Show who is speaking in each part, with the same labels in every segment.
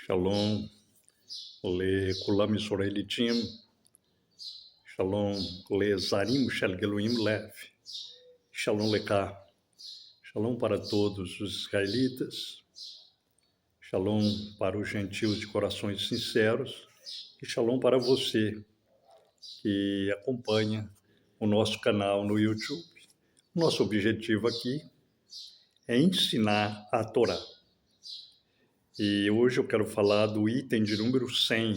Speaker 1: Shalom, Kulam Israelitim, Shalom, Zarim Shel Geluim Lev, Shalom Leká, Shalom para todos os israelitas, Shalom para os gentios de corações sinceros e Shalom para você que acompanha o nosso canal no YouTube. Nosso objetivo aqui é ensinar a Torá. E hoje eu quero falar do item de número 100,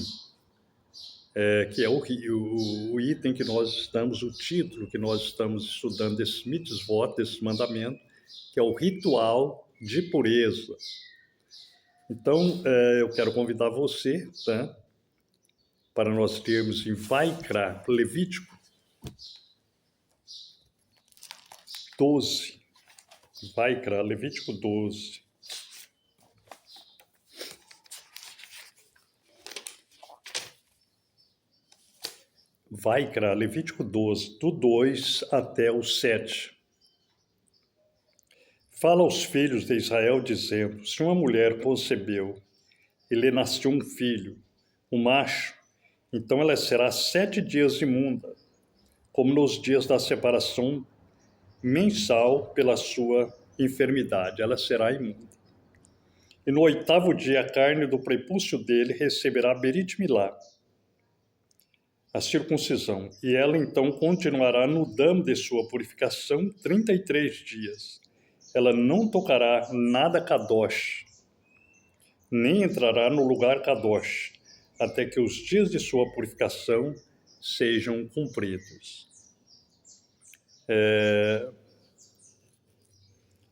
Speaker 1: que é o item que nós estamos, o título que nós estamos estudando desse mitzvot, desse mandamento, que é o ritual de pureza. Então, eu quero convidar você, tá, para nós termos em Vaikra, Levítico 12. Vaikra, Levítico 12. Vaikra, Levítico 12, do 2 até o 7. Fala aos filhos de Israel, dizendo: se uma mulher concebeu e lhe nasceu um filho, um macho, então ela será 7 dias imunda, como nos dias da separação mensal pela sua enfermidade, ela será imunda. E no 8º dia a carne do prepúcio dele receberá Berit Milá, a circuncisão, e ela então continuará no dam de sua purificação 33 dias. Ela não tocará nada kadosh, nem entrará no lugar kadosh, até que os dias de sua purificação sejam cumpridos.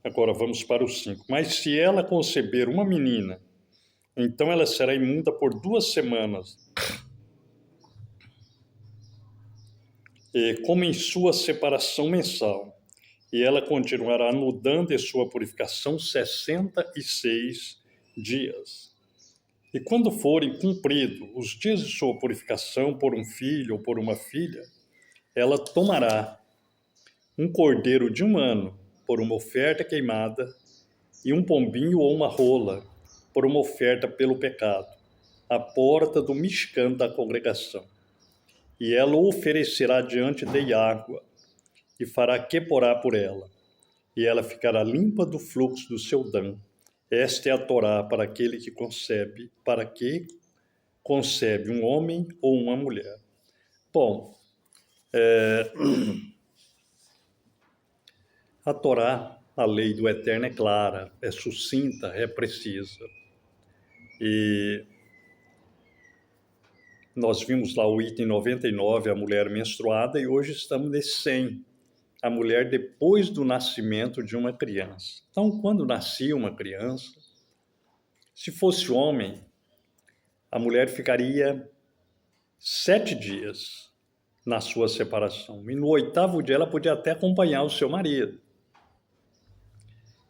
Speaker 1: Agora vamos para o 5. Mas se ela conceber uma menina, então ela será imunda por 2 semanas, como em sua separação mensal, e ela continuará no dam de sua purificação 66 dias. E quando forem cumpridos os dias de sua purificação por um filho ou por uma filha, ela tomará um cordeiro de 1 ano por uma oferta queimada e um pombinho ou uma rola por uma oferta pelo pecado, à porta do Mishkan da congregação. E ela o oferecerá diante de Yahweh, e fará queporá por ela, e ela ficará limpa do fluxo do seu dam. Esta é a Torá para aquele que concebe, um homem ou uma mulher. Bom, a Torá, a lei do Eterno, é clara, é sucinta, é precisa. E nós vimos lá o item 99, a mulher menstruada, e hoje estamos nesse 100, a mulher depois do nascimento de uma criança. Então, quando nascia uma criança, se fosse homem, a mulher ficaria 7 dias na sua separação. E no 8º dia ela podia até acompanhar o seu marido.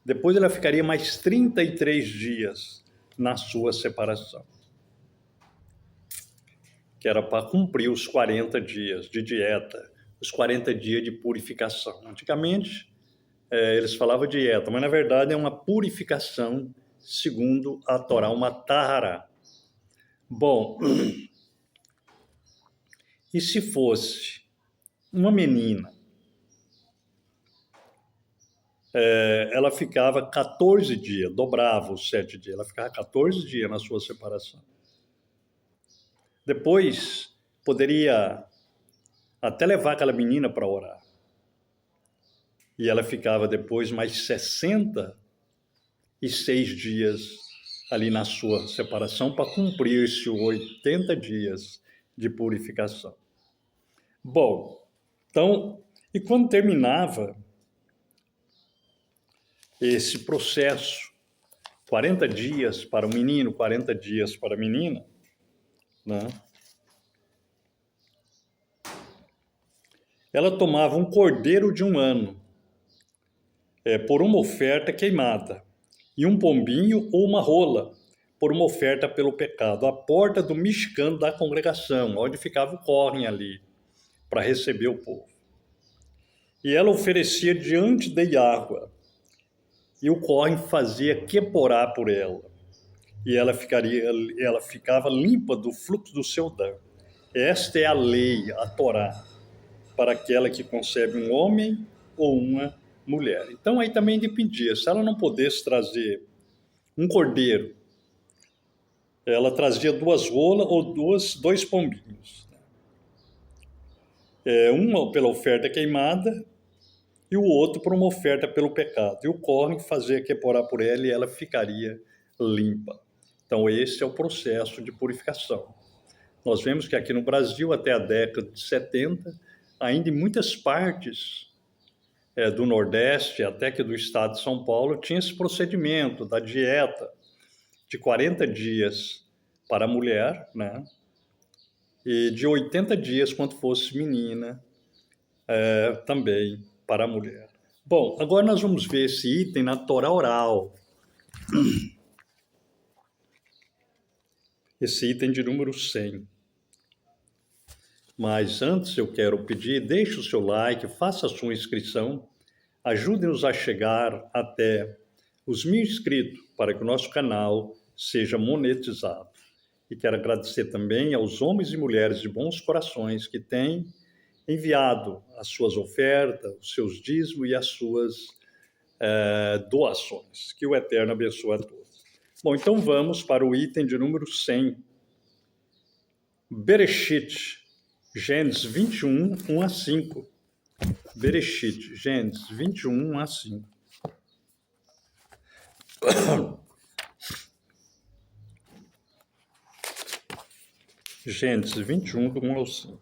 Speaker 1: Depois ela ficaria mais 33 dias na sua separação, que era para cumprir os 40 dias de dieta, os 40 dias de purificação. Antigamente, eles falavam dieta, mas na verdade é uma purificação segundo a Torá, uma tahara. Bom, e se fosse uma menina, ela ficava 14 dias, dobrava os 7 dias, ela ficava 14 dias na sua separação. Depois, poderia até levar aquela menina para orar. E ela ficava depois mais 66 dias ali na sua separação para cumprir-se 80 dias de purificação. Bom, então, e quando terminava esse processo, 40 dias para o menino, 40 dias para a menina, né? Ela tomava um cordeiro de 1 ano, por uma oferta queimada, e um pombinho ou uma rola, por uma oferta pelo pecado, à porta do Mishkan da congregação, onde ficava o Kohen ali, para receber o povo. E ela oferecia diante de Yahweh, e o Kohen fazia queporá por ela. e ela ficava limpa do fluxo do seu dano. Esta é a lei, a Torá, para aquela que concebe um homem ou uma mulher. Então aí também dependia, se ela não pudesse trazer um cordeiro, ela trazia 2 rolas ou dois pombinhos. Uma pela oferta queimada e o outro por uma oferta pelo pecado. E o Kohen fazia queporar por ela e ela ficaria limpa. Então esse é o processo de purificação. Nós vemos que aqui no Brasil, até a década de 70, ainda em muitas partes do Nordeste, até que do estado de São Paulo, tinha esse procedimento da dieta de 40 dias para a mulher, né? E de 80 dias, quando fosse menina, também para a mulher. Bom, agora nós vamos ver esse item na Torá oral. Esse item de número 100. Mas antes eu quero pedir, deixe o seu like, faça a sua inscrição, ajude-nos a chegar até os 1000 inscritos para que o nosso canal seja monetizado. E quero agradecer também aos homens e mulheres de bons corações que têm enviado as suas ofertas, os seus dízimos e as suas doações. Que o Eterno abençoe a todos. Bom, então vamos para o item de número 100. Bereshit, Gênesis 21, 1 a 5. Bereshit, Gênesis 21, 1 a 5. Gênesis 21, do 1 ao 5.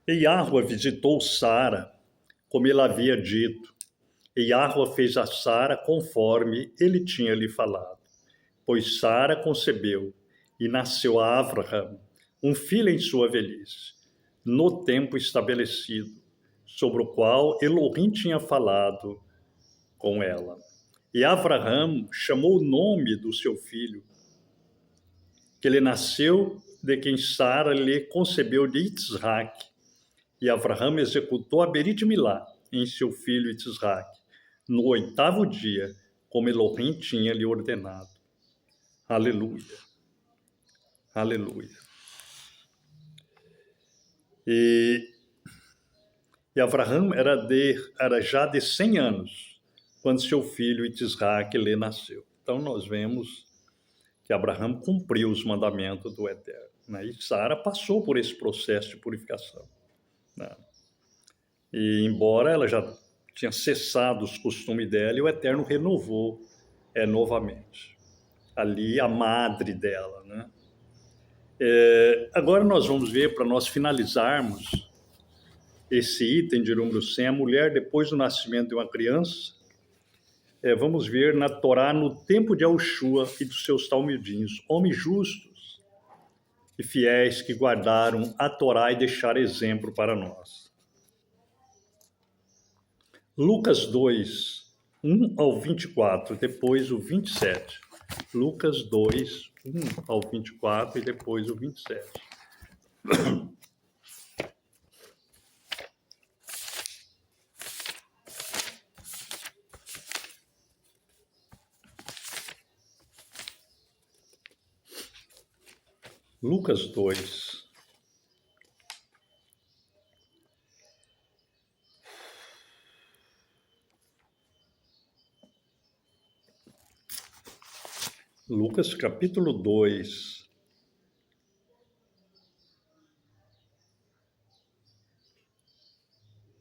Speaker 1: E Yahua visitou Sara, como ele havia dito. E Yahua fez a Sara conforme ele tinha lhe falado. Pois Sara concebeu e nasceu a Avraham, um filho em sua velhice, no tempo estabelecido, sobre o qual Elohim tinha falado com ela. E Avraham chamou o nome do seu filho, que ele nasceu de quem Sara lhe concebeu de Yitzhak. E Avraham executou a Berit Milá em seu filho Yitzhak, no 8º dia, como Elohim tinha lhe ordenado. Aleluia. Aleluia. E Avraham era já de 100 anos, quando seu filho Yitzhak lhe nasceu. Então nós vemos que Abraham cumpriu os mandamentos do Eterno, né? E Sara passou por esse processo de purificação, né? E embora ela já tinha cessado os costumes dela, e o Eterno renovou novamente. Ali a madre dela, né? Agora nós vamos ver, para nós finalizarmos esse item de número 100, a mulher depois do nascimento de uma criança, vamos ver na Torá, no tempo de Yahushua e dos seus talmudinhos, homens justos e fiéis que guardaram a Torá e deixaram exemplo para nós. Lucas 2, 1 ao 24, depois o 27. Lucas 2, 1 ao 24 e depois o 27. Lucas 2. Lucas capítulo 2,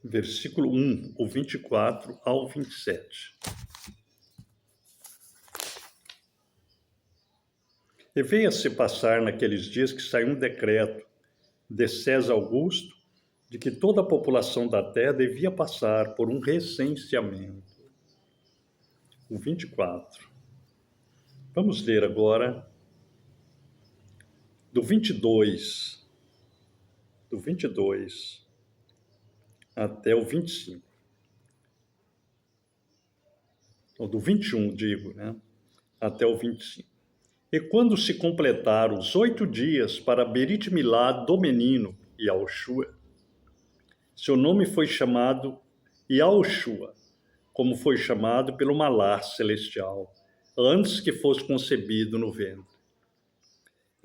Speaker 1: versículo 1, o 24 ao 27. E veio-se passar naqueles dias que saiu um decreto de César Augusto de que toda a população da terra devia passar por um recenseamento. O 24. Vamos ler agora do 22 até o 25. Ou do 21, digo, né? Até o 25. E quando se completaram os 8 dias para Berit Milá do menino Yahushua, seu nome foi chamado Yahushua, como foi chamado pelo Malar celestial, antes que fosse concebido no ventre.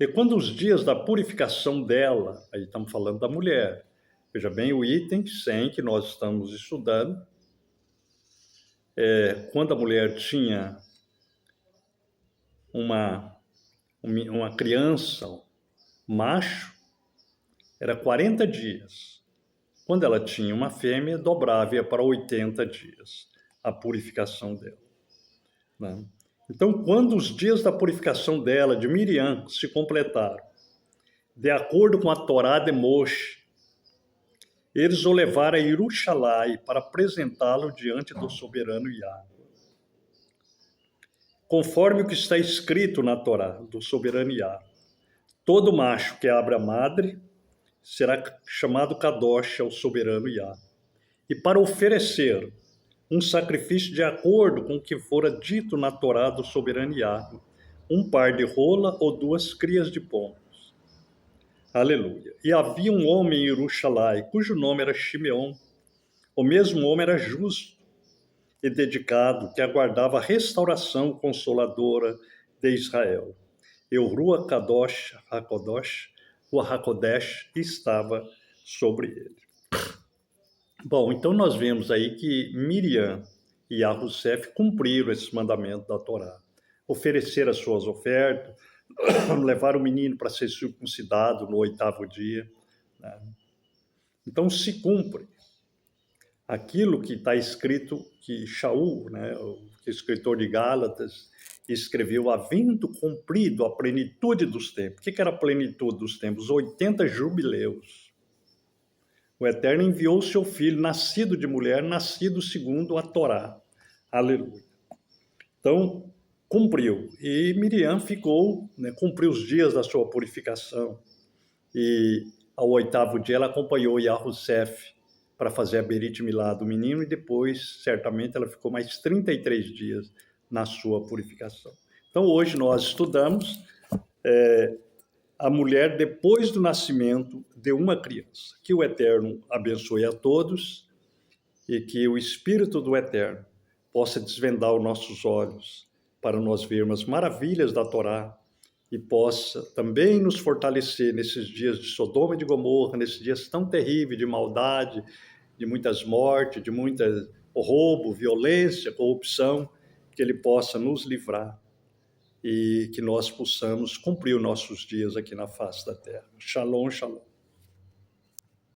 Speaker 1: E quando os dias da purificação dela, aí estamos falando da mulher, veja bem o item 100 que nós estamos estudando, quando a mulher tinha uma criança, macho, era 40 dias. Quando ela tinha uma fêmea, dobrava, ia para 80 dias, a purificação dela. Né? Então, quando os dias da purificação dela, de Miriam, se completaram, de acordo com a Torá de Moshe, eles o levaram a Yerushalai para apresentá-lo diante do soberano Yahvé. Conforme o que está escrito na Torá do soberano Yahvé, todo macho que abra a madre será chamado Kadosh ao soberano Yahvé. E para oferecer um sacrifício de acordo com o que fora dito na Torá do soberano Yahvé, um par de rola ou 2 crias de pombos. Aleluia. E havia um homem em Yerushalai, cujo nome era Shimeon. O mesmo homem era justo e dedicado, que aguardava a restauração consoladora de Israel. E o Rua Kadosh, o Hakodesh, estava sobre ele. Bom, então nós vemos aí que Miriam e Yahusef cumpriram esse mandamento da Torá. Oferecer as suas ofertas, levar o menino para ser circuncidado no 8º dia. Né? Então se cumpre aquilo que está escrito, que Shaul, né, o escritor de Gálatas, escreveu, havendo cumprido a plenitude dos tempos. O que era a plenitude dos tempos? 80 jubileus. O Eterno enviou o seu filho, nascido de mulher, nascido segundo a Torá. Aleluia. Então, cumpriu. E Miriam ficou, né, cumpriu os dias da sua purificação. E ao 8º dia ela acompanhou Yahusef para fazer a Berit Milá do menino, e depois, certamente, ela ficou mais 33 dias na sua purificação. Então, hoje nós estudamos a mulher depois do nascimento de uma criança. Que o Eterno abençoe a todos e que o Espírito do Eterno possa desvendar os nossos olhos para nós vermos as maravilhas da Torá e possa também nos fortalecer nesses dias de Sodoma e de Gomorra, nesses dias tão terríveis de maldade, de muitas mortes, de muito roubo, violência, corrupção, que Ele possa nos livrar e que nós possamos cumprir os nossos dias aqui na face da terra. Shalom, shalom.